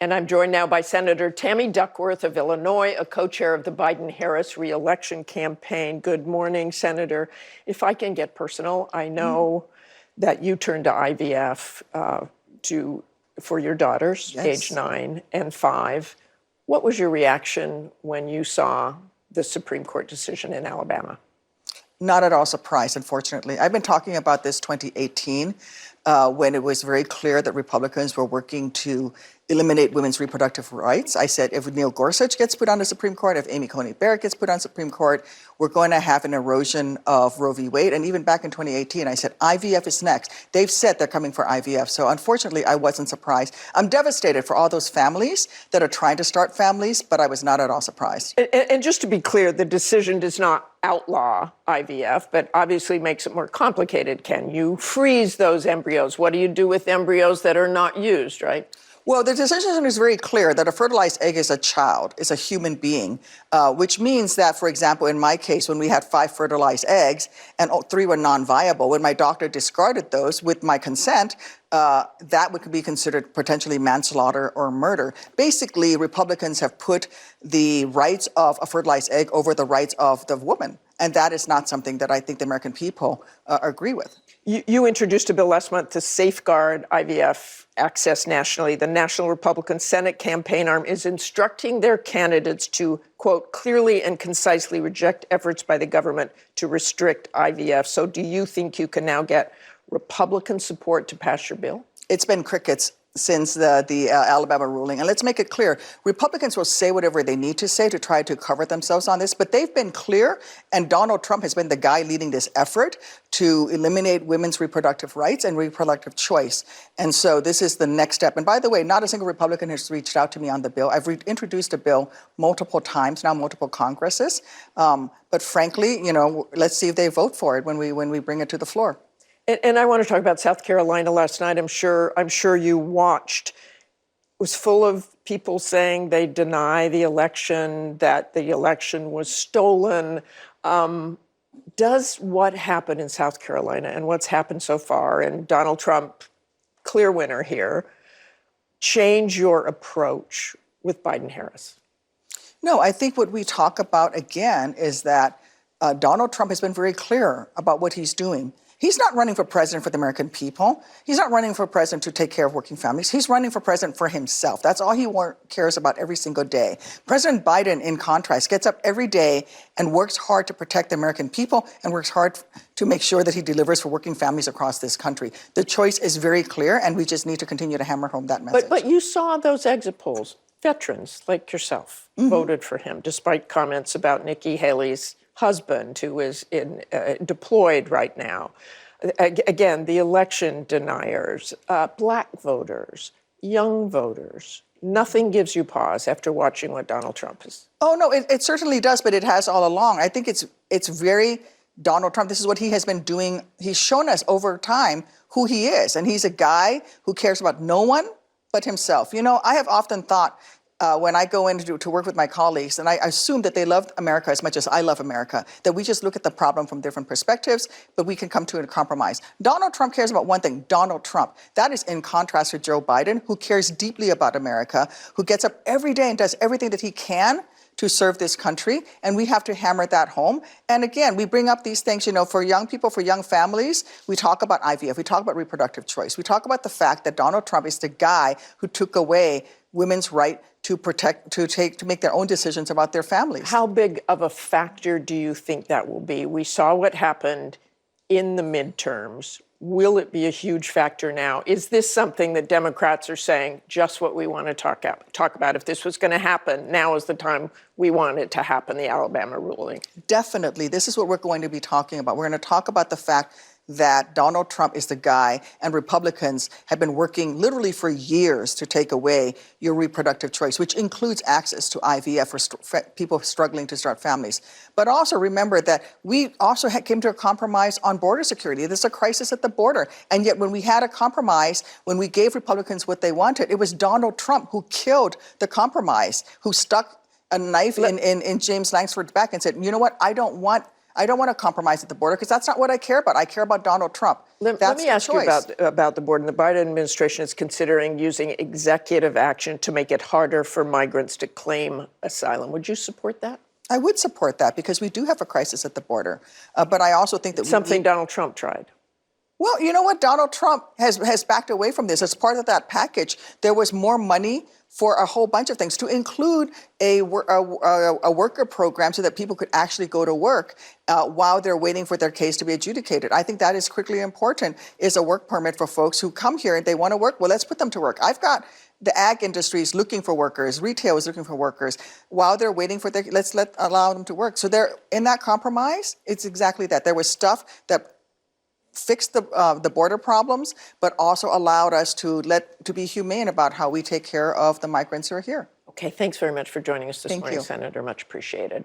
And I'm joined now by Senator Tammy Duckworth of Illinois, a co-chair of the Biden-Harris re-election campaign. Good morning, Senator. If I can get personal, I know that you turned to IVF for your daughters, Yes. age 9 and 5. What was your reaction when you saw the Supreme Court decision in Alabama? Not at all surprised, unfortunately. I've been talking about this 2018 when it was very clear that Republicans were working to eliminate women's reproductive rights. I said, if Neil Gorsuch gets put on the Supreme Court, if Amy Coney Barrett gets put on the Supreme Court, we're going to have an erosion of Roe v. Wade. And even back in 2018, I said, IVF is next. They've said they're coming for IVF. So unfortunately, I wasn't surprised. I'm devastated for all those families that are trying to start families, but I was not at all surprised. And just to be clear, the decision does not outlaw IVF, but obviously makes it more complicated. Can you freeze those embryos? What do you do with embryos that are not used, right? Well, the decision is very clear that a fertilized egg is a child, is a human being, which means that, for example, in my case, when we had 5 fertilized eggs and 3 were non-viable, when my doctor discarded those with my consent, that would be considered potentially manslaughter or murder. Basically, Republicans have put the rights of a fertilized egg over the rights of the woman. And that is not something that I think the American people agree with. You introduced a bill last month to safeguard IVF access nationally. The National Republican Senate campaign arm is instructing their candidates to, quote, clearly and concisely reject efforts by the government to restrict IVF. So do you think you can now get Republican support to pass your bill? It's been crickets since the Alabama ruling. And let's make it clear, Republicans will say whatever they need to say to try to cover themselves on this, but they've been clear, and Donald Trump has been the guy leading this effort to eliminate women's reproductive rights and reproductive choice. And so this is the next step. And by the way, not a single Republican has reached out to me on the bill. I've introduced a bill multiple times, now multiple Congresses. But frankly, you know, let's see if they vote for it when we bring it to the floor. And I want to talk about South Carolina last night. I'm sure you watched. It was full of people saying they deny the election, that the election was stolen. Does what happened in South Carolina and what's happened so far, and Donald Trump, clear winner here, change your approach with Biden-Harris? No, I think what we talk about again is that Donald Trump has been very clear about what he's doing. He's not running for president for the American people. He's not running for president to take care of working families. He's running for president for himself. That's all he cares about every single day. President Biden, in contrast, gets up every day and works hard to protect the American people and works hard to make sure that he delivers for working families across this country. The choice is very clear, and we just need to continue to hammer home that message. But you saw those exit polls. Veterans like yourself voted for him, despite comments about Nikki Haley's husband, who is deployed right now. Again, the election deniers, black voters, young voters. Nothing gives you pause after watching what Donald Trump is. Oh, no, it certainly does, but it has all along. I think it's very Donald Trump. This is what he has been doing. He's shown us over time who he is, and he's a guy who cares about no one but himself. You know, I have often thought, when I go in to work with my colleagues, and I assume that they love America as much as I love America, that we just look at the problem from different perspectives, but we can come to a compromise. Donald Trump cares about one thing, Donald Trump. That is in contrast to Joe Biden, who cares deeply about America, who gets up every day and does everything that he can to serve this country, and we have to hammer that home. And again, we bring up these things, you know, for young people, for young families, we talk about IVF, we talk about reproductive choice, we talk about the fact that Donald Trump is the guy who took away women's right to make their own decisions about their families. How big of a factor do you think that will be? We saw what happened in the midterms. Will it be a huge factor now? Is this something that Democrats are saying, just what we want to talk about? If this was going to happen, now is the time we want it to happen, the Alabama ruling. Definitely. This is what we're going to be talking about. We're going to talk about the fact that Donald Trump is the guy, and Republicans have been working literally for years to take away your reproductive choice, which includes access to IVF for people struggling to start families. But also remember that we also came to a compromise on border security. There's a crisis at the border. And yet when we had a compromise, when we gave Republicans what they wanted, it was Donald Trump who killed the compromise, who stuck a knife in James Langsford's back and said, you know what, I I don't want to compromise at the border because that's not what I care about. I care about Donald Trump. Let me ask you about the border. The Biden administration is considering using executive action to make it harder for migrants to claim asylum. Would you support that? I would support that because we do have a crisis at the border. But I also think that Something Donald Trump tried. Well, you know what? Donald Trump has backed away from this. As part of that package, there was more money for a whole bunch of things, to include a worker program so that people could actually go to work while they're waiting for their case to be adjudicated. I think that is critically important, is a work permit for folks who come here and they want to work. Well, let's put them to work. I've got the ag industry is looking for workers, retail is looking for workers. While they're waiting for their, allow them to work. So there, in that compromise, it's exactly that. There was stuff that fixed the border problems, but also allowed us to be humane about how we take care of the migrants who are here. Okay, thanks very much for joining us this morning, you. Senator. Much appreciated.